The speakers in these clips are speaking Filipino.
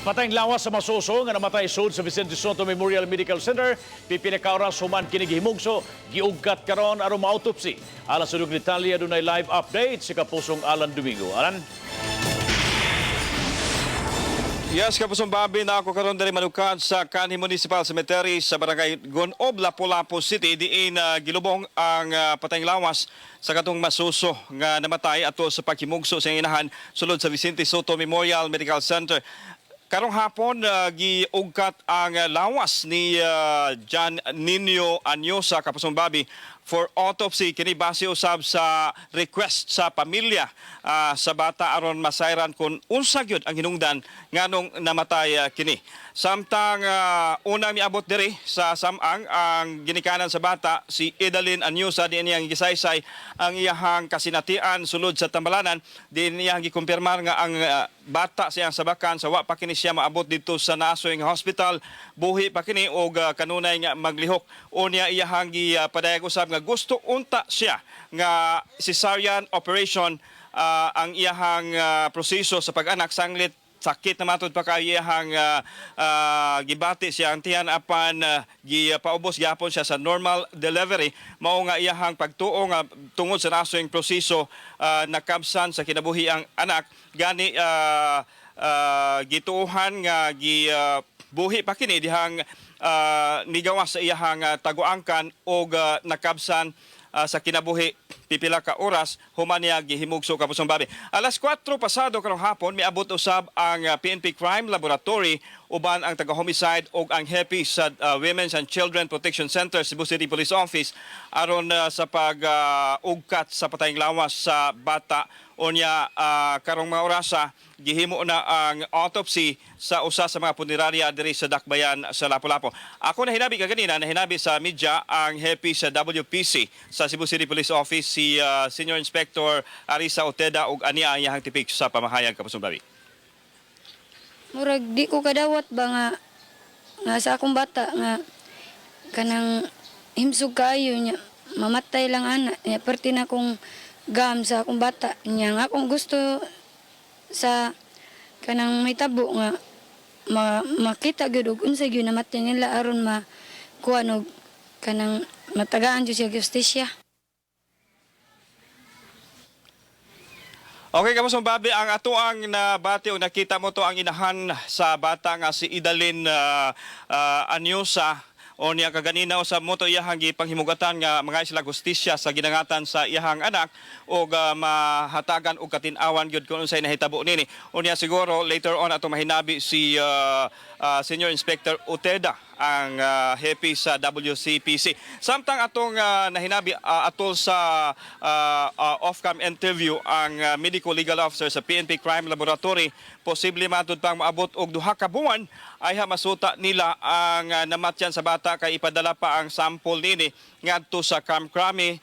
Patayng lawas sa masuso nga namatay sud sa Vicente Soto Memorial Medical Center. Pipila ka oras human kini gihimugso, giugkat karon aron ma-autopsy. Alas sa detalye dunay live update si Kapusong Alan Domingo. Alan. Yes, Kapusong Bobby, na ako karon diri manukad sa Kanhi Municipal Cemetery sa barangay Gonob, Lapu-Lapu City. Diin gilubong ang patayng lawas sa katong masuso nga namatay ato sa paghimugso sa inahan sulod sa Vicente Soto Memorial Medical Center. Karong hapon, giugkat ang lawas ni John Nino Anyosa, Kapusong Bobby, for autopsy. Kini base usab sa request sa pamilya sa bata aron masayran kung unsa gyud ang hinungdan nganong namatay kini. Samtang unang miabot diri sa samang ang ginikanan sa bata si Edalyn Anyosa, diin niyang gisaysay ang iyahang kasinatian sulod sa tambalanan. Diin niyang gikumpirmar nga ang bata siyang sabakan sa wa pa kini siya maabot dito sa Nasoy nga hospital. Buhi pa kini og kanunay nga maglihok. Unya iyahang gipadayag usab nga gusto unta siya nga cesarean operation ang iyahang proseso sa pag-anak sanglit sakit na matod pa kay iyahang gibati siya ang tiyan apan gipaubos gyapon siya sa normal delivery. Mao nga iyahang pagtuo nga tungod sa nasoyng proseso nakabsan sa kinabuhi ang anak gani gituohan nga buhi pa kini dihang nigawas sa iyahang taguangkan og nakabsan sa kinabuhi pipila ka oras human niya gihimugso, Kapusong Bobby. Alas 4 pasado karong hapon miabot usab ang PNP Crime Laboratory uban ang taga-homicide og ang HEPI sa Women's and Children Protection Center Cebu City Police Office aron sa pag-ugkat sa patayng lawas sa bata. Unya karong mga orasa gihimo na ang autopsy sa usa sa mga punerarya diri sa Dakbayan sa Lapu-Lapu. Ako nahinabi kaganina, nahinabi sa media ang HEPI sa WPC sa Cebu City Police Office si Senior Inspector Arisa Oteda ug ania ang iyahang tipik sa pamahayag, Kapusong Bobby. Murag di ko kadawat ba nga sa akong bata nga kanang himsog kayo niya mamatay lang ana niya perti na kong gam sa akong bata niya nga akong gusto sa kanang may tabo nga makita gyud og unsa gyud namatay nila aron makuha og kanang matagaan gyud siya justisya. Okay, Kapusong Bobby, ang atuang nabati o nakita mo to ang inahan sa bata nga si Edalyn Anyosa. O niya kaganina sa moto iyahang gipanghimugatan nga mga sila justisya sa ginangatan sa iyahang anak o mahatagan og katin-awan gyud kung unsay nahitabo nini. O niya siguro later on ato mahinabi si Senior Inspector Oteda ang HEPI sa WCPC. Samtang atong nahinabi atol sa off-cam interview ang medical legal officer sa PNP Crime Laboratory, posible matud pang maabot og duha ka buwan ay masuta nila ang namatyan sa bata kay ipadala pa ang sample nini ngadto sa Camp Crame.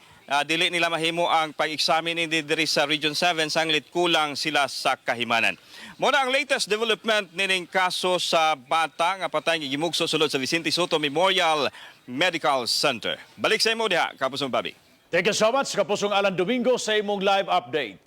Dili nila mahimo ang pag-examine diri sa Region 7 sanglit kulang sila sa kahimanan. Muna ang latest development nining kaso sa bata nga patay gimugso sulod sa Vicente Soto Memorial Medical Center. Balik sa imo diha, Kapusong Bobby. Thank you so much, Kapusong Alan Domingo sa imong live update.